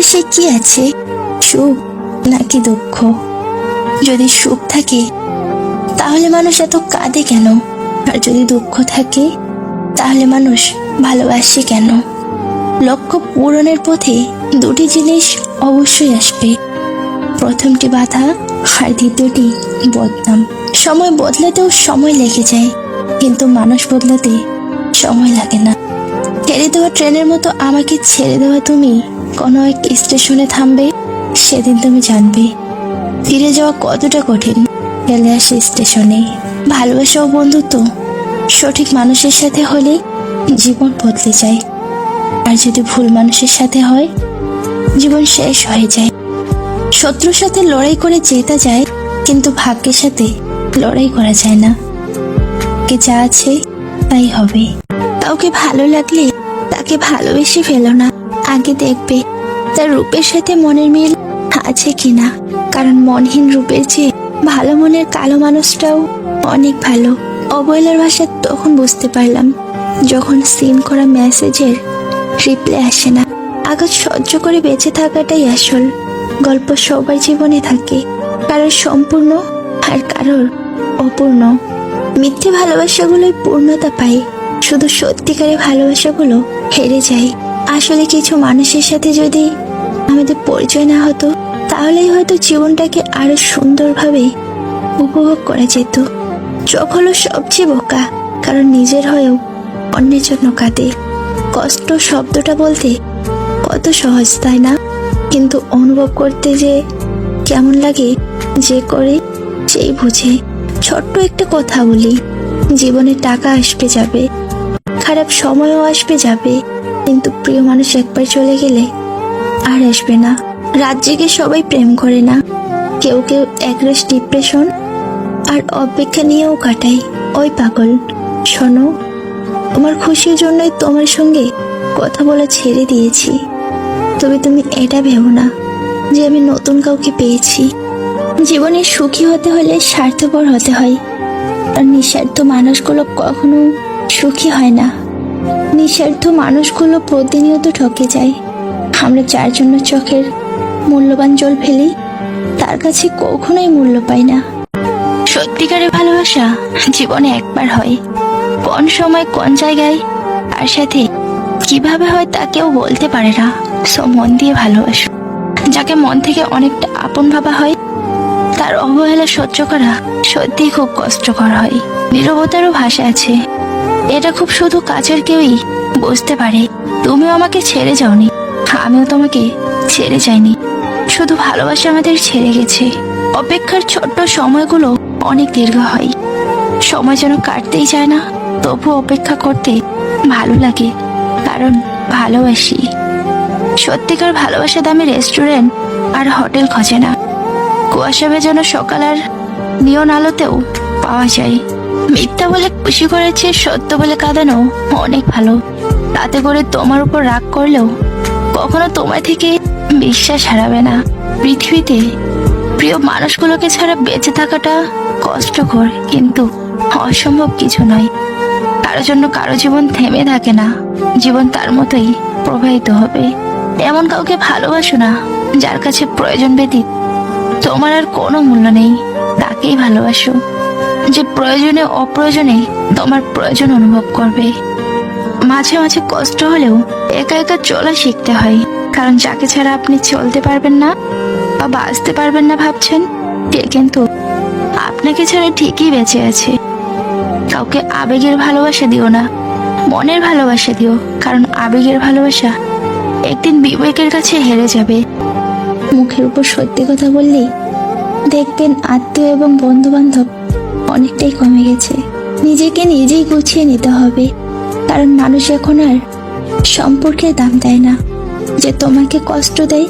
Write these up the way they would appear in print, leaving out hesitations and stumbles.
ভালোবাসায় কি আছে, সুখ নাকি দুঃখ? যদি সুখ থাকে তাহলে মানুষ এত কাঁদে কেন? আর যদি দুঃখ থাকে তাহলে মানুষ ভালোবাসে কেন? লক্ষ্য পূরণের পথে দুটি জিনিস অবশ্যই আসবে, প্রথমটি বাধা আর দ্বিতীয়টি বদনাম। সময় বদলাতেও সময় লেগে যায়, কিন্তু মানুষ বদলাতে সময় লাগে না। ছেড়ে দেওয়া ট্রেনের মতো আমাকে ছেড়ে দেওয়া তুমি কোনো এক স্টেশনে থামবে, সেদিন তুমি জানবে ফিরে যাওয়া কতটা কঠিন। ফেলে আসে স্টেশনে। ভালোবাসা ও বন্ধুত্ব সঠিক মানুষের সাথে হলে জীবন বদলে যায়, আর যদি ভুল মানুষের সাথে হয় জীবন শেষ হয়ে যায়। শত্রুর সাথে লড়াই করে জেতা যায়, কিন্তু ভাগ্যের সাথে লড়াই করা যায় না। কে যা আছে তাই হবে। কাউকে ভালো লাগলে তাকে ভালোবেসে ফেলো না, আগে দেখবে তার রূপের সাথে মনের মিল আছে কিনা। কারণ মনহীন রূপের চেয়ে ভালো মনের কালো মানুষটাও অনেক ভালো। অবহেলার ভাষা তখন বুঝতে পারলাম যখন সিন করা মেসেজের রিপ্লাই আসে না। আঘাত সহ্য করে বেঁচে থাকাটাই আসল গল্প। সবার জীবনে থাকে, কারোর সম্পূর্ণ আর কারোর অপূর্ণ। মিথ্যে ভালোবাসাগুলোই পূর্ণতা পায়, শুধু সত্যিকারের ভালোবাসাগুলো হেরে যায়। আসলে কিছু মানুষের সাথে যদি আমাদের পরিচয় না হতো, তাহলেই হয়তো জীবনটাকে আরো সুন্দরভাবে উপভোগ করা যেত। চোখ হলো সবচেয়ে বোকা, কারণ নিজের হয়েও অন্যের জন্য কাঁদে। কষ্ট শব্দটা বলতে কত সহজ, তাই না? কিন্তু অনুভব করতে যে কেমন লাগে, যে করে সেই বুঝে। ছোট্ট একটা কথা বলি, জীবনে টাকা আসবে যাবে, খারাপ সময়ও আসবে যাবে, কিন্তু প্রিয় মানুষ একবার চলে গেলে আর আসবে না। রাত জেগে সবাই প্রেম করে না, কেউ কেউ একরাশ ডিপ্রেশন আর অপেক্ষা নিয়েও কাটায়। ওই পাগল, শোনো, তোমার খুশির জন্যই তোমার সঙ্গে কথা বলা ছেড়ে দিয়েছি। তবে তুমি এটা ভেবো না যে আমি নতুন কাউকে পেয়েছি। জীবনে সুখী হতে হলে স্বার্থপর হতে হয়, আর নিঃস্বার্থ মানুষগুলো কখনো সুখী হয় না। নিঃস্বার্থ মানুষগুলো প্রতিনিয়ত ঠকে যায়। আমরা যার জন্য চোখের মূল্যবান জল ফেলি, তার কাছে কখনোই মূল্য পাই না। সত্যিকারের ভালোবাসা জীবনে একবার হয়, কোন সময় কোন জায়গায় আর সাথে কিভাবে হয় তা কেউ বলতে পারে না। সব মন দিয়ে ভালোবাসো। যাকে মন থেকে অনেকটা আপন ভাবা হয়, তার অবহেলা সহ্য করা সত্যি খুব কষ্টকর হয়। নীরবতারও ভাষা আছে, এটা খুব শুধু কাছের কেউই বুঝতে পারে। তুমিও আমাকে ছেড়ে যাওনি, আমিও তোমাকে ছেড়ে যাইনি, শুধু ভালোবাসা আমাদের ছেড়ে গেছে। অপেক্ষার ছোট্ট সময়গুলো অনেক দীর্ঘ হয়, সময় যেন কাটতেই চায় না, তবু অপেক্ষা করতে ভালো লাগে, কারণ ভালোবাসি। সত্যিকার ভালোবাসা দামি রেস্টুরেন্ট আর হোটেল খোঁজে না, কুয়াশা ভেজানো সকাল আর নিয়ন আলোতেও পাওয়া যায়। মিথ্যা বলে খুশি করেছে, সত্য বলে কাঁদানো অনেক ভালো। তাতে করে তোমার উপর রাগ করলেও কখনো তোমার থেকে বিশ্বাস হারাবে না। পৃথিবীতে প্রিয় মানুষগুলোকে ছাড়া বেঁচে থাকাটা কষ্টকর, কিন্তু অসম্ভব কিছু নয়। কারো জন্য কারো জীবন থেমে থাকে না, জীবন তার মতোই প্রবাহিত হবে। এমন কাউকে ভালোবাসো না যার কাছে প্রয়োজন ব্যতীত তোমার আর কোনো মূল্য নেই। তাকেই ভালোবাসো যে প্রয়োজনে অপ্রয়োজনে তোমার প্রয়োজন অনুভব করবে। মাঝে মাঝে কষ্ট হলেও একা একা চলা শিখতে হয়, কারণ যাকে ছাড়া আপনি চলতে পারবেন না বা বাঁচতে পারবেন না ভাবছেন, সে কিন্তু আপনাকে ছাড়া ঠিকই বেঁচে আছে। কাউকে আবেগের ভালোবাসা দিও না, মনের ভালোবাসা দিও, কারণ আবেগের ভালোবাসা একদিন বিবেকের কাছে হেরে যাবে। মুখের উপর সত্যি কথা বললেই দেখবেন আত্মীয় এবং বন্ধু বান্ধব অনেকটাই কমে গেছে। নিজেকে নিজেই গুছিয়ে নিতে হবে, কারণ মানুষ এখন আর সম্পর্কের দাম দেয় না। যে তোমাকে কষ্ট দেয়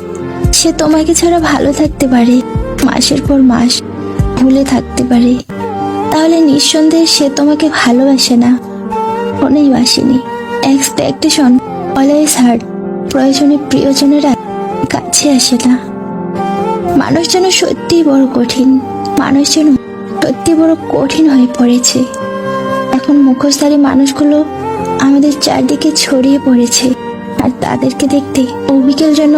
সে তোমাকে ছাড়া ভালো থাকতে পারে, মাসের পর মাস ভুলে থাকতে পারে, তাহলে নিঃসন্দেহে সে তোমাকে ভালোবাসে না, কোনোই বাসেনি। Expectation always heart. প্রয়োজনে প্রিয়জনেরা কাছে আসে না। মানুষ যেন সত্যিই বড় কঠিন, মানুষ যেন সত্যি বড় কঠিন হয়ে পড়েছে। এখন মুখোশধারী মানুষগুলো আমাদের চারদিকে ছড়িয়ে পড়েছে, আর তাদেরকে দেখতে অবিকেল যেন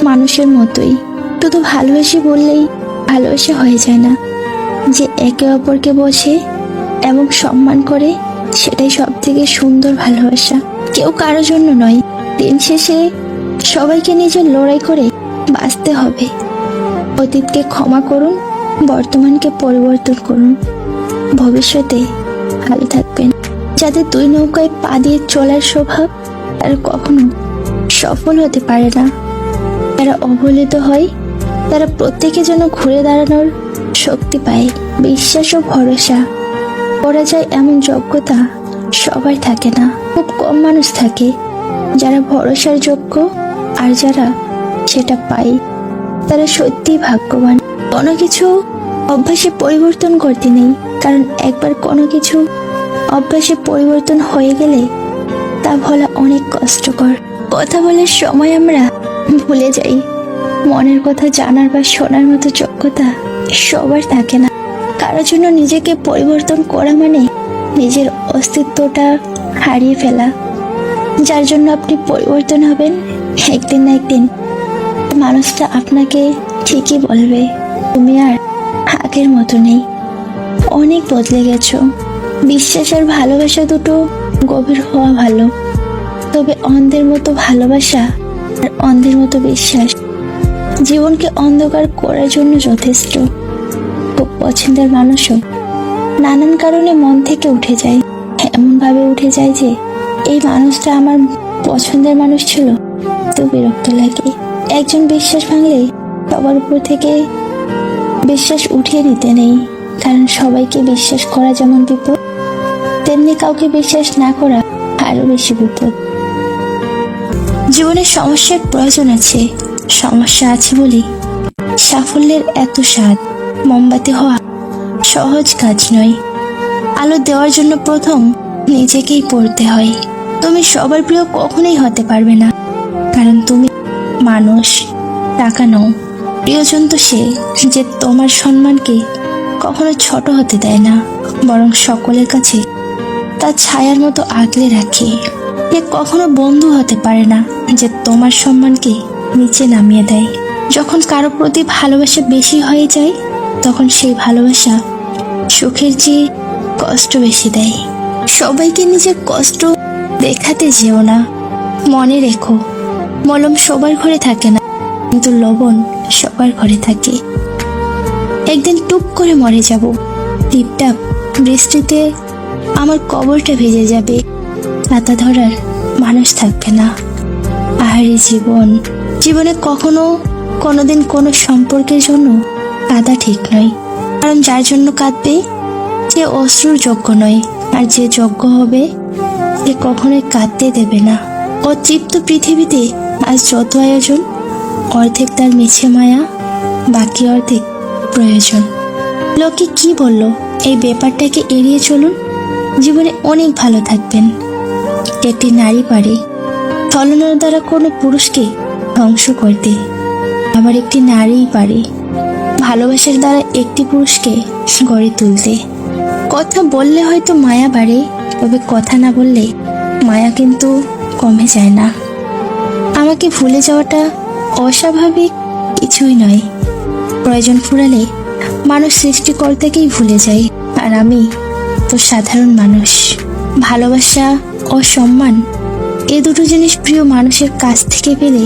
মানুষের মতোই, শুধু ভালোবাসি বললেই ভালোবাসা হয়ে যায় না। যে একে অপরকে বোঝে এবং সম্মান করে, সেটাই সব থেকে সুন্দর ভালোবাসা। কেউ কারো জন্য নয়, দিন শেষে সবাইকে নিজের লড়াই করে বাঁচতে হবে। অতীতকে ক্ষমা করুন, বর্তমানকে পরিবর্তন করুন। ভবিষ্যতে ভালো থাকবেন। যাদের দুই নৌকায় পা দিয়ে চলার স্বভাব, তারা কখনো সফল হতে পারে না। যারা অবহেলিত হয়, তারা প্রত্যেকে যেন ঘুরে দাঁড়ানোর শক্তি পায়। বিশ্বাস ও ভরসা করা যায় এমন যোগ্যতা সবার থাকে না। খুব কম মানুষ থাকে যারা ভরসার যোগ্য, আর যারা সেটা পায় তারা সত্যিই ভাগ্যবান। কোনো কিছু অভ্যাসে পরিবর্তন করতে নেই, কারণ একবার কোনো কিছু অভ্যাসে পরিবর্তন হয়ে গেলে তা ভোলা অনেক কষ্টকর। কথা বলার সময় আমরা ভুলে যাই, মনের কথা জানার বা শোনার মতো যোগ্যতা সবার থাকে না। কারোর জন্য নিজেকে পরিবর্তন করা মানে নিজের অস্তিত্বটা হারিয়ে ফেলা। যার জন্য আপনি পরিবর্তন হবেন, একদিন না একদিন মানুষটা আপনাকে ঠিকই বলবে, তুমি আর আগের মতো নেই, অনেক বদলে গেছো। বিশ্বাস আর ভালোবাসা দুটো গভীর হওয়া ভালো, তবে অন্ধের মতো ভালোবাসা আর অন্ধের মতো বিশ্বাস জীবনকে অন্ধকার করার জন্য যথেষ্ট। খুব পছন্দের মানুষও নানান কারণে মন থেকে উঠে যায়, এমন ভাবে উঠে যায় যে এই মানুষটা আমার পছন্দের মানুষ ছিল, তো বিরক্ত লাগে। একজন বিশ্বাস ভাঙলে সবার উপর থেকে বিশ্বাস উঠিয়ে নিতে নেই, কারণ সবাইকে বিশ্বাস করা যেমন বিপদ, তেমনি কাউকে বিশ্বাস না করা আরো বেশি বিপদ। জীবনে সমস্যার প্রয়োজন আছে, সমস্যা আছে বলে সাফল্যের এত স্বাদ। মোমবাতি হওয়া সহজ কাজ নয়, আলো দেওয়ার জন্য প্রথম নিজেকেই পড়তে হয়। তুমি সবার প্রিয় কখনোই হতে পারবে না, কারণ তুমি মানুষ, টাকা নও। প্রিয়জন তো সে যে তোমার সম্মানকে কখনো ছোট হতে দেয় না, বরং সকলের কাছে তার ছায়ার মতো আগলে রাখে। সে কখনো বন্ধু হতে পারে না যে তোমার সম্মানকে নিচে নামিয়ে দেয়। যখন কারো প্রতি ভালোবাসা বেশি হয়ে যায়, তখন সেই ভালোবাসা সুখের চেয়ে কষ্ট বেশি দেয়। সবাইকে নিজের কষ্ট দেখাতে যেও না। মনে রেখো, মলম সবার ঘরে থাকে না, কিন্তু লবণ সবার ঘরে থাকে। একদিন টুপ করে মরে যাব, টিপটাপ বৃষ্টিতে আমার কবরটা ভেজে যাবে, ছাতা ধরার মানুষ থাকবে না। আহারে জীবন, জীবনে কখনো কোনোদিন কোনো সম্পর্কের জন্য কাঁদা ঠিক নয়, কারণ যার জন্য কাঁদবে সে অশ্রুর যোগ্য নয়, আর যে যোগ্য হবে সে কখনোই কাঁদতে দেবে না। অতৃপ্ত পৃথিবীতে আজ যত আয়োজন, অর্ধেক তার মিছে মায়া, বাকি অর্ধেক প্রয়োজন। লোকে কি বলল, এই ব্যাপারটাকে এড়িয়ে চলুন, জীবনে অনেক ভালো থাকবেন। একটি নারী পারে ছলনার দ্বারা কোনো পুরুষকে ধ্বংস করতে, আবার একটি নারীই পারে ভালোবাসার দ্বারা একটি পুরুষকে গড়ে তুলতে। কথা বললে হয়তো মায়া বাড়ে, তবে কথা না বললে মায়া কিন্তু কমে যায় না। আমাকে ভুলে যাওয়াটা অস্বাভাবিক কিছুই নয়। প্রয়োজন ফুরালে মানুষ সৃষ্টিকর্তাকেই ভুলে যায়, আর আমি তো সাধারণ মানুষ। ভালোবাসা ও সম্মান, এই দুটো জিনিস প্রিয় মানুষের কাছ থেকে পেলে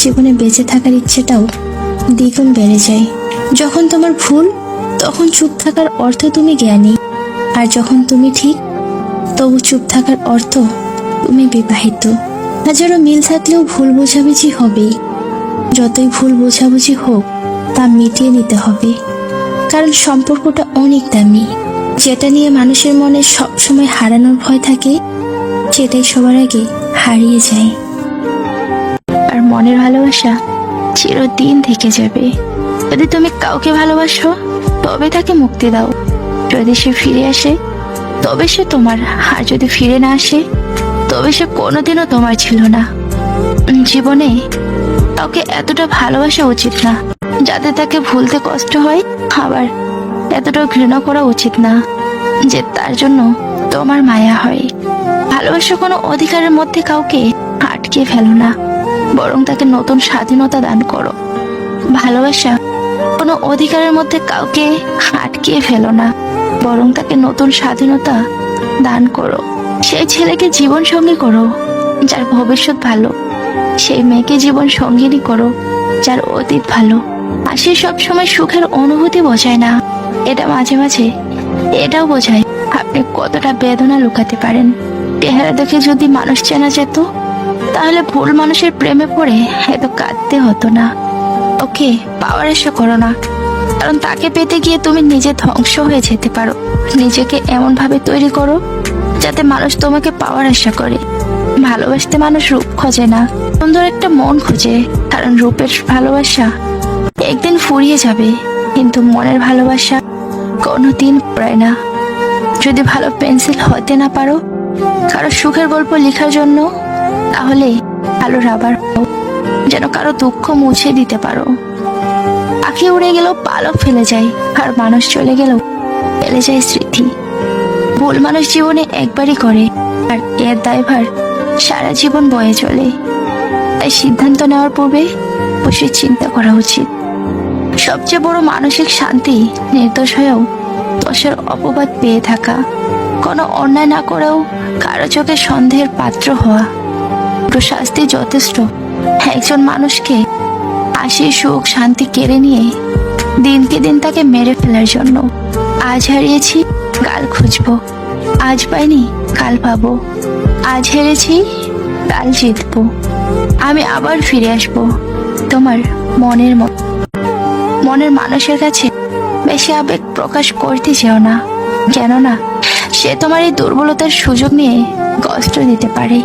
জীবনে বেঁচে থাকার ইচ্ছেটাও দ্বিগুণ বেড়ে যায়। যখন তোমার ভুল, তখন চুপ থাকার অর্থ তুমি জ্ঞানী, আর যখন তুমি ঠিক, তবু চুপ থাকার অর্থ তুমি বিবাহিত। হাজারো মিল থাকলেও ভুল বোঝাবুঝি হবেই। যতই ভুল বোঝাবুঝি হোক, তা মিটিয়ে নিতে হবে, কারণ সম্পর্কটা অনেক দামি। যেটা নিয়ে মানুষের মনে সবসময় হারানোর ভয় থাকে, সেটাই সবার আগে হারিয়ে যায়। আর মনের ভালোবাসা চিরদিন থেকে যাবে। যদি তুমি কাউকে ভালোবাসো, তবে তাকে মুক্তি দাও। যদি সে ফিরে আসে, তবে সে তোমার, আর যদি ফিরে না আসে, তবে সে কোনোদিনও তোমার ছিল না। জীবনে কাউকে এতটা ভালোবাসা উচিত না যাতে তাকে ভুলতে কষ্ট হয়, আবার এতটা ঘৃণা করা উচিত না যে তার জন্য তোমার মায়া হয়। ভালোবাসা কোনো অধিকারের মধ্যে কাউকে আটকে ফেলো না, বরং তাকে নতুন স্বাধীনতা দান করো। ভালোবাসা কোনো অধিকারের মধ্যে কাউকে আটকিয়ে ফেলো না, বরং তাকে নতুন স্বাধীনতা দান করো। সেই ছেলেকে জীবন সঙ্গী করো যার ভবিষ্যৎ ভালো, সেই মেয়েকে জীবন সঙ্গিনী করো যার অতীত ভালো। হাসি সবসময় সুখের অনুভূতি বোঝায় না, এটা মাঝে মাঝে এটাও বোঝায় আপনি কতটা বেদনা লুকাতে পারেন। চেহারা দেখে যদি মানুষ চেনা যেত, তাহলে ভুল মানুষের প্রেমে পড়ে এত কাঁদতে হতো না। ওকে পাওয়ার আশা করো না, কারণ তাকে পেতে গিয়ে তুমি নিজে ধ্বংস হয়ে যেতে পারো। নিজেকে এমন ভাবে তৈরি করো যাতে মানুষ তোমাকে পাওয়ার আশা করে। ভালোবাসতে মানুষ রূপ খোঁজে না, সুন্দর একটা মন খোঁজে, কারণ রূপের ভালোবাসা একদিন ফুরিয়ে যাবে, কিন্তু মনের ভালোবাসা কোনোদিন ফুরায় না। যদি ভালো পেন্সিল হতে না পারো কারো সুখের গল্প লেখার জন্য, তাহলে ভালো রাবার হও, যেন কারো দুঃখ মুছে দিতে পারো। পাখি উড়ে গেলেও পালক ফেলে যায়, আর মানুষ চলে গেলেও ফেলে যায় স্মৃতি। ভুল মানুষ জীবনে একবারই করে, আর এর দায়ভার সারা জীবন বয়ে চলে। তাই সিদ্ধান্ত নেওয়ার পূর্বে অবশ্যই চিন্তা করা উচিত। সবচেয়ে বড় মানসিক শান্তি নির্দোষ হয়েও দোষের অপবাদ পেয়ে থাকা, কোনো অন্যায় না করেও কারো চোখে সন্দেহের পাত্র হওয়া। পুরো শাস্তি যথেষ্ট একজন মানুষকে হাসি সুখ শান্তি কেড়ে নিয়ে দিনকে দিন তাকে মেরে ফেলার জন্য। আজ হারিয়েছি কাল খুঁজবো, আজ পাইনি কাল পাবো, আজ হেরেছি কাল জিতবো। আমি আবার ফিরে আসবো তোমার মনের মানুষের কাছে। বেশি আবেগ প্রকাশ করতে চেও না, কেননা সে তোমার এই দুর্বলতার সুযোগ নিয়ে কষ্ট দিতে পারে।